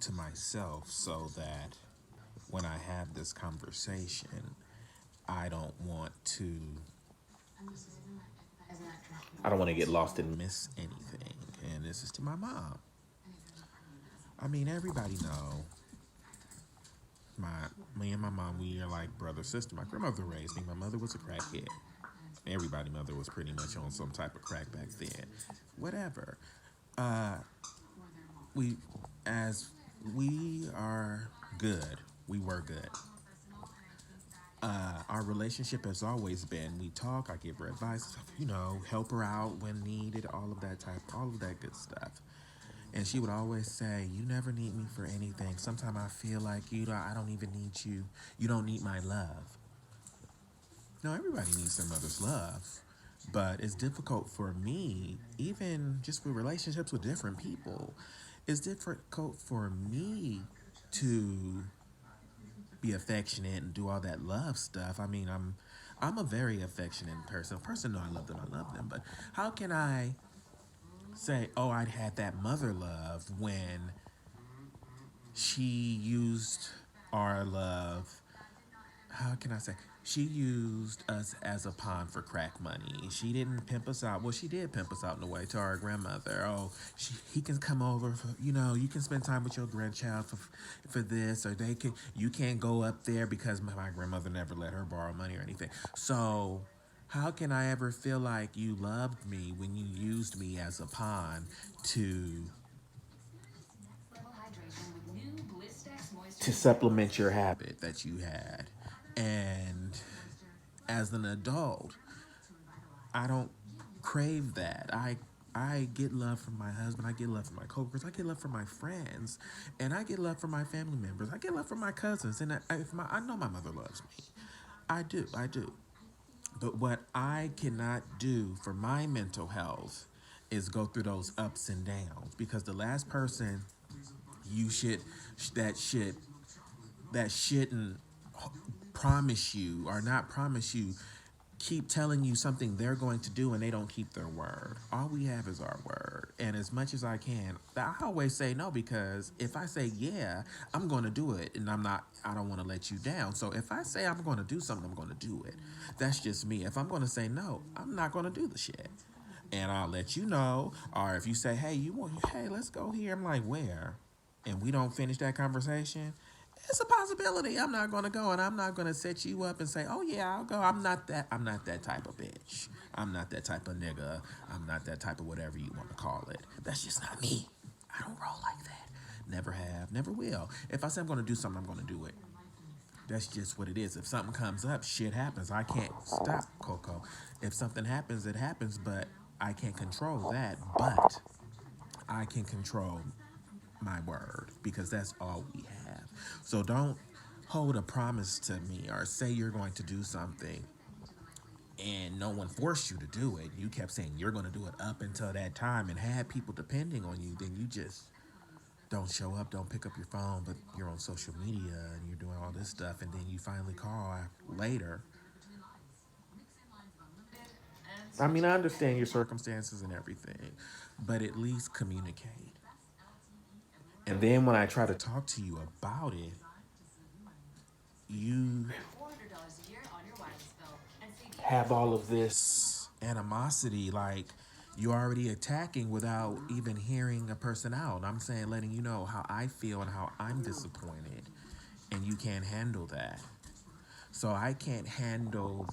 to myself so that when I have this conversation, I don't want to I don't want to get lost and miss anything. And this is to my mom. I mean, everybody know my me and my mom, we are like brother sister. My grandmother raised me. My mother was a crackhead. Everybody mother was pretty much on some type of crack back then. Whatever. Uh we as we are good. We were good. Our relationship has always been we talk, I give her advice, help her out when needed, all of that good stuff. And she would always say, "You never need me for anything. Sometimes I feel like I don't even need you. You don't need my love." No, everybody needs their mother's love. But it's difficult for me, even just with relationships with different people, it's difficult for me to be affectionate and do all that love stuff. I mean, I'm a very affectionate person. A person know I love them. But how can I say, "Oh, I had that mother love" when she used our love? How can I say? She used us as a pawn for crack money. She didn't pimp us out. Well, she did pimp us out in a way to our grandmother. Oh, he can come over. You can spend time with your grandchild for this, or you can't go up there because my grandmother never let her borrow money or anything. So, how can I ever feel like you loved me when you used me as a pawn to supplement your habit that you had? And as an adult, I don't crave that. I get love from my husband. I get love from my coworkers. I get love from my friends, and I get love from my family members. I get love from my cousins, and I know my mother loves me. I do. I do. But what I cannot do for my mental health is go through those ups and downs, because the last person you should that should that shouldn't promise you or not promise you keep telling you something they're going to do and they don't keep their word. All we have is our word. And as much as I can, I always say no, because if I say yeah, I'm going to do it, and I don't want to let you down. So if I say I'm going to do something, I'm going to do it. That's just me. If I'm going to say no, I'm not going to do the shit. And I'll let you know. Or if you say, hey, let's go here. I'm like, where? And we don't finish that conversation, it's a possibility I'm not going to go, and I'm not going to set you up and say, "Oh yeah, I'll go." I'm not that type of bitch. I'm not that type of nigga. I'm not that type of whatever you want to call it. That's just not me. I don't roll like that. Never have, never will. If I say I'm going to do something, I'm going to do it. That's just what it is. If something comes up, shit happens. I can't stop Coco. If something happens, it happens, but I can't control that. But I can control my word, because that's all we have. So don't hold a promise to me or say you're going to do something and no one forced you to do it. You kept saying you're going to do it up until that time and had people depending on you. Then you just don't show up, don't pick up your phone, but you're on social media and you're doing all this stuff. And then you finally call later. I mean, I understand your circumstances and everything, but at least communicate. And then when I try to talk to you about it, you have all of this animosity, like you're already attacking without even hearing a person out. I'm saying, letting you know how I feel and how I'm disappointed, and you can't handle that. So I can't handle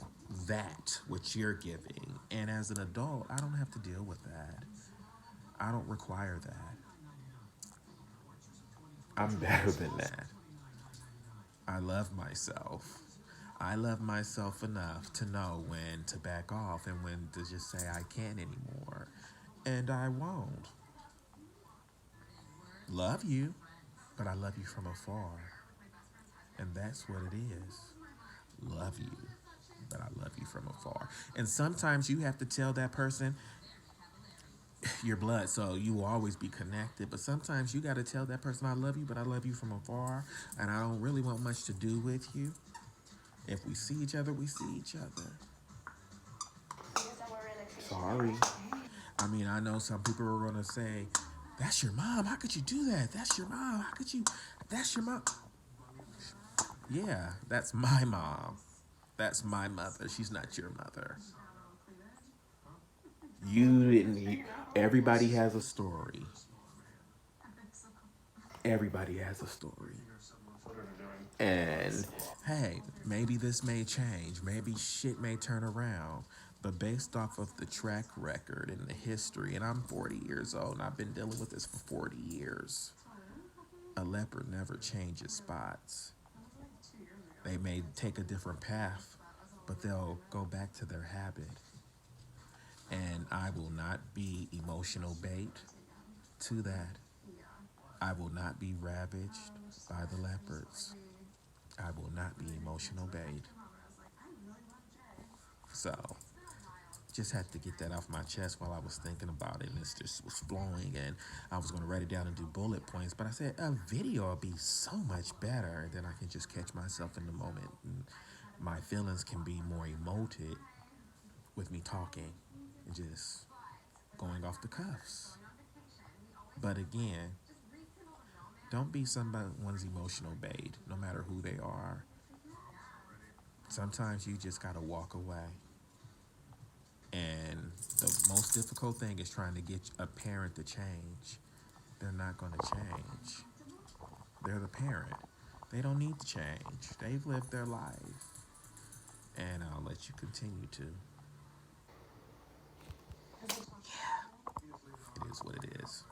that which you're giving. And as an adult, I don't have to deal with that. I don't require that. I'm better than that. I love myself. I love myself enough to know when to back off and when to just say I can't anymore. And I won't. Love you, but I love you from afar. And that's what it is. Love you, but I love you from afar. And sometimes you have to tell that person your blood, so you will always be connected. But sometimes you got to tell that person, I love you, but I love you from afar. And I don't really want much to do with you. If we see each other, we see each other. Sorry. I mean, I know some people are going to say, That's your mom. How could you do that? That's your mom. How could you? That's your mom. Yeah, that's my mom. That's my mother. She's not your mother. You didn't. Everybody has a story. Everybody has a story. And hey, maybe this may change. Maybe shit may turn around. But based off of the track record and the history, and I'm 40 years old and I've been dealing with this for 40 years, a leopard never changes spots. They may take a different path, but they'll go back to their habit. And I will not be emotional bait to that. I will not be ravaged by the leopards. I will not be emotional bait. So, just had to get that off my chest while I was thinking about it, and it just was flowing, and I was going to write it down and do bullet points, but I said a video would be so much better, and then I can just catch myself in the moment, and my feelings can be more emoted with me talking and just going off the cuffs. But again, don't be someone's emotional bait, no matter who they are. Sometimes you just gotta walk away. And the most difficult thing is trying to get a parent to change. They're not gonna change. They're the parent. They don't need to change. They've lived their life. And I'll let you continue to. It is what it is.